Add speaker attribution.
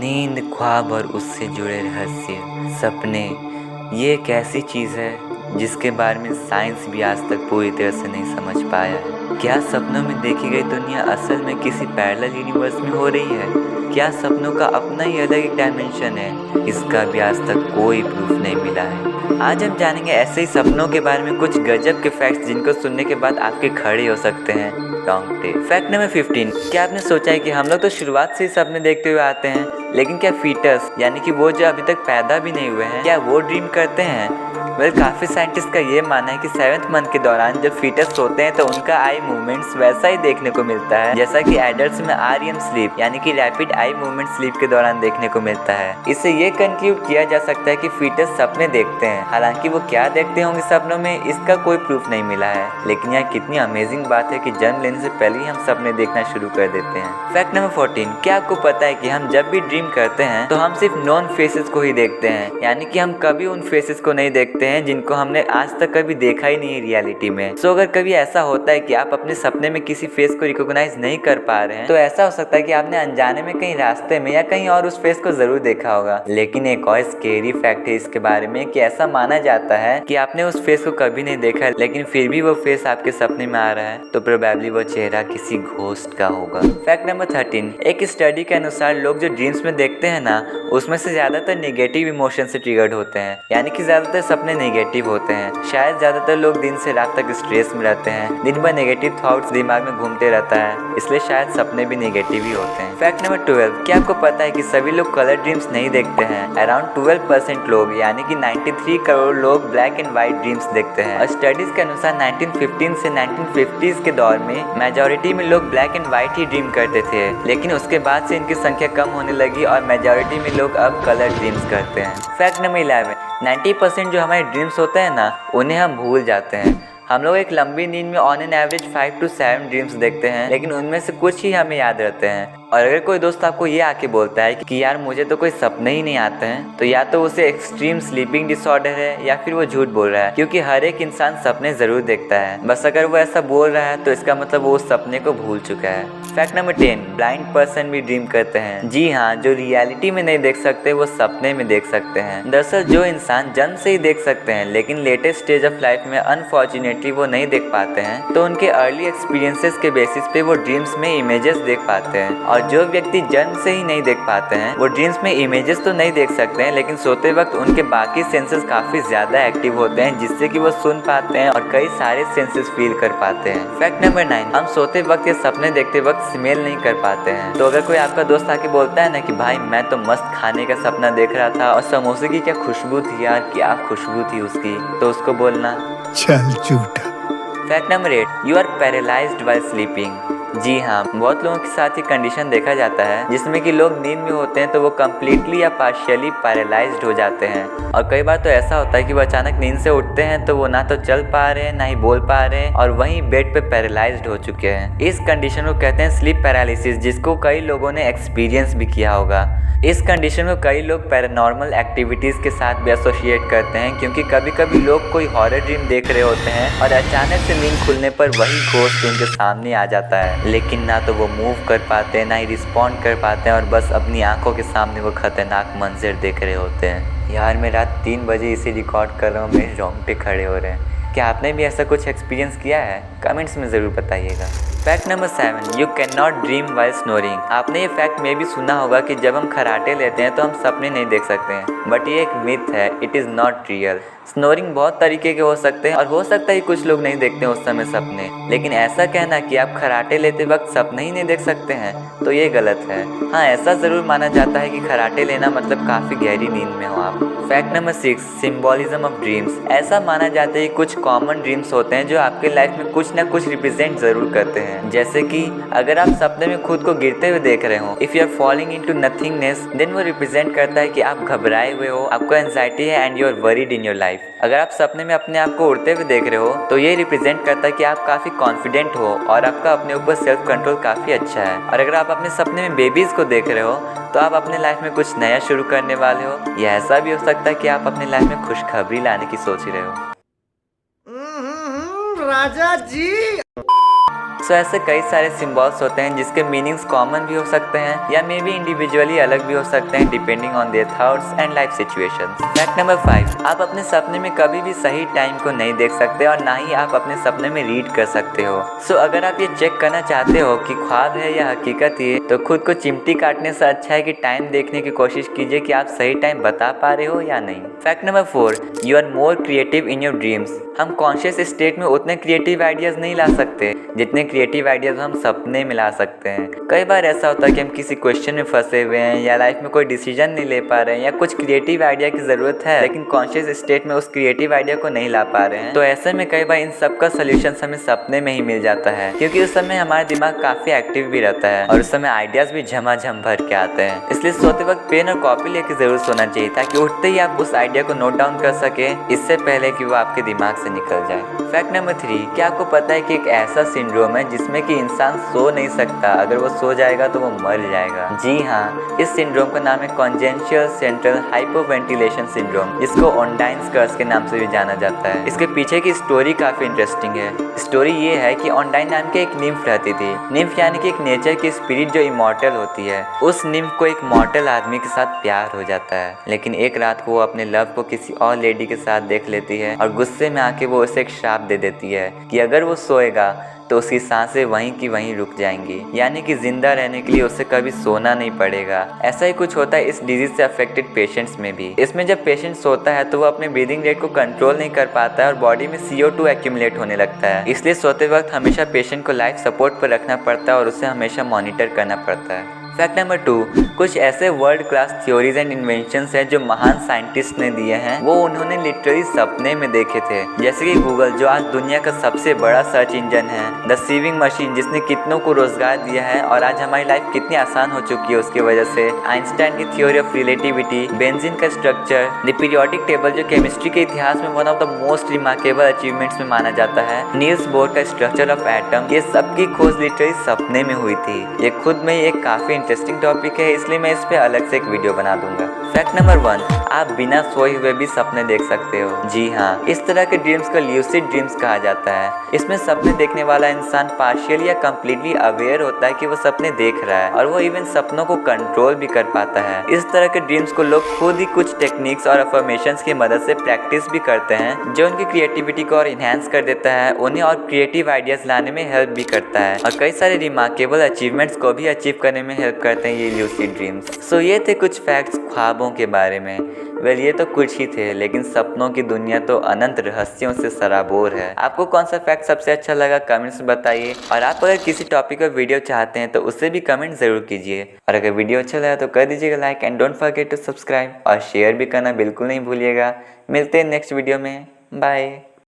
Speaker 1: नींद, ख्वाब और उससे जुड़े रहस्य, सपने, ये एक ऐसी चीज़ है जिसके बारे में साइंस भी आज तक पूरी तरह से नहीं समझ पाया है। क्या सपनों में देखी गई दुनिया असल में किसी पैरेलल यूनिवर्स में हो रही है? क्या सपनों का अपना ही अलग एक डायमेंशन है? इसका भी आज तक कोई प्रूफ नहीं मिला है। आज हम जानेंगे ऐसे ही सपनों के बारे में कुछ गजब के फैक्ट्स जिनको सुनने के बाद आपके खड़े हो सकते हैं रोंगटे। फैक्ट नंबर 15, क्या आपने सोचा है कि हम लोग तो शुरुआत से ही सपने देखते हुए आते हैं, लेकिन क्या फीटस यानी कि वो जो अभी तक पैदा भी नहीं हुए हैं, क्या वो ड्रीम करते हैं? काफ़ी साइंटिस्ट का ये मानना है कि 7th मंथ के दौरान जब फीटस होते हैं तो उनका आई मूवमेंट्स वैसा ही देखने को मिलता है जैसा कि एडल्ट्स में REM स्लीप यानी कि रैपिड आई मूवमेंट स्लीप के दौरान देखने को मिलता है। इससे ये कंक्लूड किया जा सकता है कि फीटस सपने देखते हैं। हालांकि वो क्या देखते होंगे सपनों में, इसका कोई प्रूफ नहीं मिला है, लेकिन यह कितनी अमेजिंग बात है कि जन्म लेने से पहले ही हम सपने देखना शुरू कर देते हैं। फैक्ट नंबर 14, क्या आपको पता है कि हम जब भी ड्रीम करते हैं तो हम सिर्फ नॉन फेसेस को ही देखते हैं, यानी कि हम कभी उन फेसेस को नहीं देखते हैं जिनको हमने आज तक कभी देखा ही नहीं है रियलिटी में। सो अगर कभी ऐसा होता है कि आप अपने सपने में किसी फेस को रिकॉग्नाइज नहीं कर पा रहे हैं तो ऐसा हो सकता है कि आपने अनजाने में कहीं रास्ते में या कहीं और उस फेस को जरूर देखा होगा। लेकिन एक और स्केरी फैक्ट है इसके बारे में कि ऐसा माना जाता है कि आपने उस फेस को कभी नहीं देखा लेकिन फिर भी वो फेस आपके सपने में आ रहा है, तो प्रोबेबली वो चेहरा किसी घोस्ट का होगा। फैक्ट नंबर 13, एक स्टडी के अनुसार लोग जो ड्रीम्स में देखते हैं ना, उसमें से ज्यादातर नेगेटिव इमोशन से ट्रिगर्ड होते हैं, यानी कि ज्यादातर सपने नेगेटिव होते हैं। शायद ज्यादातर लोग दिन से रात तक स्ट्रेस में रहते हैं, दिन भर नेगेटिव थॉट्स दिमाग में घूमते रहता है, इसलिए शायद सपने भी नेगेटिव ही होते हैं। फैक्ट नंबर 12, क्या आपको पता है कि सभी लोग कलर ड्रीम्स नहीं देखते हैं? अराउंड 12% लोग यानी कि 93 करोड़ लोग ब्लैक एंड व्हाइट ड्रीम्स देखते हैं। और स्टडीज के अनुसार 1915 से 1950s के दौर में मेजॉरिटी में लोग black and white he dream करते थे, लेकिन उसके बाद से इनकी संख्या कम होने लगी और मेजॉरिटी में लोग अब कलर ड्रीम्स करते हैं। फैक्ट नंबर 11, 90% जो हमारे ड्रीम्स होते हैं ना, उन्हें हम भूल जाते हैं। हम लोग एक लंबी नींद में on an average 5 to 7 dreams देखते हैं, लेकिन उनमें से कुछ ही हमें याद रहते हैं। और अगर कोई दोस्त आपको ये आके बोलता है कि यार मुझे तो कोई सपने ही नहीं आते हैं, तो या तो उसे एक्सट्रीम स्लीपिंग डिसऑर्डर है या फिर वो झूठ बोल रहा है, क्योंकि हर एक इंसान सपने जरूर देखता है। बस अगर वो ऐसा बोल रहा है तो इसका मतलब वो उस सपने को भूल चुका है। फैक्ट नंबर 10, ब्लाइंड पर्सन भी ड्रीम करते हैं। जी हाँ, जो रियलिटी में नहीं देख सकते वो सपने में देख सकते हैं। दरअसल जो इंसान जन्म से ही देख सकते हैं लेकिन लेटेस्ट स्टेज ऑफ लाइफ में अनफॉर्चुनेटली वो नहीं देख पाते हैं, तो उनके अर्ली एक्सपीरियंसेस के बेसिस पे वो ड्रीम्स में इमेजेस देख पाते हैं। और जो व्यक्ति जन्म से ही नहीं देख पाते हैं वो ड्रीम्स में इमेजेस तो नहीं देख सकते हैं, लेकिन सोते वक्त उनके बाकी सेंसेस काफी ज्यादा एक्टिव होते हैं, जिससे कि वो सुन पाते हैं और कई सारे सेंसेस फील कर पाते हैं। फैक्ट नंबर 9, हम सोते वक्त या सपने देखते वक्त स्मेल नहीं कर पाते हैं। तो अगर कोई आपका दोस्त आके बोलता है ना कि भाई मैं तो मस्त खाने का सपना देख रहा था और समोसे की क्या खुशबू थी यार, क्या खुशबू थी उसकी, तो उसको बोलना
Speaker 2: चल झूठा।
Speaker 1: Fact number 8, you are paralysed while sleeping. जी हाँ, बहुत लोगों के साथ ये कंडीशन देखा जाता है जिसमें कि लोग नींद में होते हैं तो वो कम्प्लीटली या पार्शियली पैरालाइज्ड हो जाते हैं। और कई बार तो ऐसा होता है कि वो अचानक नींद से उठते हैं तो वो ना तो चल पा रहे हैं ना ही बोल पा रहे हैं और वहीं बेड पे पैरालाइज्ड हो चुके हैं। इस कंडीशन को कहते हैं स्लीप पैरालिसिस, जिसको कई लोगों ने एक्सपीरियंस भी किया होगा। इस कंडीशन को कई लोग पैरानॉर्मल एक्टिविटीज़ के साथ भी एसोसिएट करते हैं, क्योंकि कभी कभी लोग कोई हॉरर ड्रीम देख रहे होते हैं और अचानक से नींद खुलने पर वही घोस्ट उनके सामने आ जाता है, लेकिन ना तो वो मूव कर पाते हैं ना ही रिस्पॉन्ड कर पाते हैं और बस अपनी आंखों के सामने वो खतरनाक मंजर देख रहे होते हैं। यार मैं रात 3 बजे इसे रिकॉर्ड कर रहा हूँ, मेरे रोंगटे खड़े हो रहे हैं। क्या आपने भी ऐसा कुछ एक्सपीरियंस किया है? कमेंट्स में ज़रूर बताइएगा। Fact number 7, you can not dream while snoring. आपने ये फैक्ट में भी सुना होगा कि जब हम खराटे लेते हैं तो हम सपने नहीं देख सकते हैं, बट ये एक मिथ है, it is not real. Snoring बहुत तरीके के हो सकते हैं और हो सकता है कुछ लोग नहीं देखते हैं उस समय सपने, लेकिन ऐसा कहना कि आप खराटे लेते वक्त सपने ही नहीं देख सकते हैं तो ये गलत है। हाँ, ऐसा ज़रूर माना जाता है कि खराटे लेना मतलब काफ़ी गहरी नींद में हो आप। Fact number 6, symbolism of dreams. ऐसा माना जाता है कि कुछ कॉमन ड्रीम्स होते हैं जो आपके लाइफ में कुछ ना कुछ रिप्रेजेंट ज़रूर करते हैं। जैसे कि अगर आप सपने में खुद को गिरते हुए देख रहे हो, if you are falling into nothingness, then वो रिप्रेजेंट करता है कि आप घबराए हुए हो, आपको एंजाइटी है and you are worried in your life. अगर आप सपने में अपने आप को उड़ते हुए देख रहे हो तो ये रिप्रेजेंट करता है कि आप काफ़ी कॉन्फिडेंट हो और आपका अपने ऊपर सेल्फ कंट्रोल काफ़ी अच्छा है। और अगर आप अपने सपने में बेबीज़ को देख रहे हो तो आप अपने लाइफ में कुछ नया शुरू करने वाले हो, या ऐसा भी हो सकता है कि आप अपने लाइफ में खुशखबरी लाने की सोच रहे हो।
Speaker 2: राजा जी।
Speaker 1: सो ऐसे कई सारे सिम्बॉल्स होते हैं जिसके मीनिंग्स कॉमन भी हो सकते हैं या मे बी इंडिविजुअली अलग भी हो सकते हैं depending on their thoughts and life situations. Fact number 5, आप अपने सपने में कभी भी सही टाइम को नहीं देख सकते और ना ही आप अपने सपने में रीड कर सकते हो। सो अगर आप ये चेक करना चाहते हो कि ख्वाब है या हकीकत है तो खुद को चिमटी काटने से अच्छा है कि टाइम देखने की कोशिश कीजिए कि आप सही टाइम बता पा रहे हो या नहीं। Fact number 4, you are more creative in your dreams. हम कॉन्शियस स्टेट में उतने क्रिएटिव आइडियाज नहीं ला सकते जितने क्रिएटिव आइडियाज हम सपने में ला सकते हैं। कई बार ऐसा होता है कि हम किसी क्वेश्चन में फंसे हुए हैं या लाइफ में कोई डिसीजन नहीं ले पा रहे हैं या कुछ क्रिएटिव आइडिया की ज़रूरत है लेकिन कॉन्शियस स्टेट में उस क्रिएटिव आइडिया को नहीं ला पा रहे हैं। तो ऐसे में कई बार इन सब का सोल्यूशन हमें सपने में ही मिल जाता है क्योंकि उस समय हमारा दिमाग काफ़ी एक्टिव भी रहता है और उस समय आइडियाज़ भी झमाझम भर के आते हैं। इसलिए सोते वक्त पेन और कॉपी लेके ज़रूर सोना चाहिए ताकि उठते ही आप उस आइडिया को नोट डाउन कर सके इससे पहले कि वो आपके दिमाग से निकल जाए। फैक्ट नंबर 3, क्या आपको पता है कि एक ऐसा सिंड्रोम है जिसमें कि इंसान सो नहीं सकता, अगर वो सो जाएगा तो वो मर जाएगा। जी हाँ, इस सिंड्रोम का नाम है कॉन्जेनिटल सेंट्रल हाइपोवेंटिलेशन सिंड्रोम, जिसको ऑनडाइन्स कर्स के नाम से भी जाना जाता है। इसके पीछे की स्टोरी काफी इंटरेस्टिंग है। स्टोरी ये है कि ऑनडाइन नाम की एक निम्फ रहती थी। निम्फ यानी कि एक नेचर की स्पिरिट जो इमॉर्टल होती है। उस निम्फ को एक मॉर्टल आदमी के साथ प्यार हो जाता है, लेकिन एक रात को वो अपने लव को किसी और लेडी के साथ देख लेती है और गुस्से में आके वो उसे एक श्राप दे देती है कि अगर वो सोएगा तो उसकी सांसें वहीं की वहीं रुक जाएंगी, यानी कि जिंदा रहने के लिए उसे कभी सोना नहीं पड़ेगा। ऐसा ही कुछ होता है इस डिजीज से अफेक्टेड पेशेंट्स में भी। इसमें जब पेशेंट सोता है तो वो अपने ब्रीदिंग रेट को कंट्रोल नहीं कर पाता है और बॉडी में CO2 एक्यूमुलेट होने लगता है। इसलिए सोते वक्त हमेशा पेशेंट को लाइफ सपोर्ट पर रखना पड़ता है और उसे हमेशा मॉनिटर करना पड़ता है। फैक्ट नंबर 2, कुछ ऐसे world class theories and inventions हैं जो महान साइंटिस्ट ने दिए हैं, वो उन्होंने लिटरली सपने में देखे थे। जैसे कि गूगल जो आज दुनिया का सबसे बड़ा सर्च इंजन है, द सीविंग मशीन जिसने कितनों को रोजगार दिया है और आज हमारी लाइफ कितनी आसान हो चुकी है उसकी वजह से, आइंस्टाइन की थ्योरी ऑफ रिलेटिविटी, बेंजीन का स्ट्रक्चर, द पीरियोडिक टेबल जो केमिस्ट्री के इतिहास में one of the most remarkable achievements में माना जाता है, नील्स बोर का स्ट्रक्चर ऑफ एटम, ये सबकी खोज लिटरली सपने में हुई थी। ये खुद में एक काफी इंटरेस्टिंग टॉपिक है, इसलिए मैं इस पे अलग से एक वीडियो बना दूंगा। फैक्ट नंबर 1, आप बिना सोए हुए भी सपने देख सकते हो। जी हाँ, इस तरह के ड्रीम्स को ल्यूसिड ड्रीम्स कहा जाता है। इसमें सपने देखने वाला इंसान पार्शियली या कंप्लीटली अवेयर होता है कि वो सपने देख रहा है और वो इवन सपनों को कंट्रोल भी कर पाता है। इस तरह के ड्रीम्स को लोग खुद ही कुछ टेक्निक्स और अफर्मेशंस की मदद से प्रैक्टिस भी करते हैं जो उनकी क्रिएटिविटी को और इन्हेंस कर देता है, उन्हें और क्रिएटिव आइडियाज लाने में हेल्प भी करता है और कई सारे रिमार्केबल अचीवमेंट्स को भी अचीव करने में हेल्प करते हैं ये ल्यूसिड ड्रीम्स। सो ये थे कुछ फैक्ट्स ख्वाबों के बारे में। वेल ये तो कुछ ही थे, लेकिन सपनों की दुनिया तो अनंत रहस्यों से सराबोर है। आपको कौन सा फैक्ट सबसे अच्छा लगा कमेंट्स में बताइए, और आप अगर किसी टॉपिक पर वीडियो चाहते हैं तो उससे भी कमेंट जरूर कीजिए। और अगर वीडियो अच्छा लगा तो कर दीजिएगा like and don't forget to subscribe और शेयर भी करना बिल्कुल नहीं भूलिएगा। मिलते हैं नेक्स्ट वीडियो में, बाय।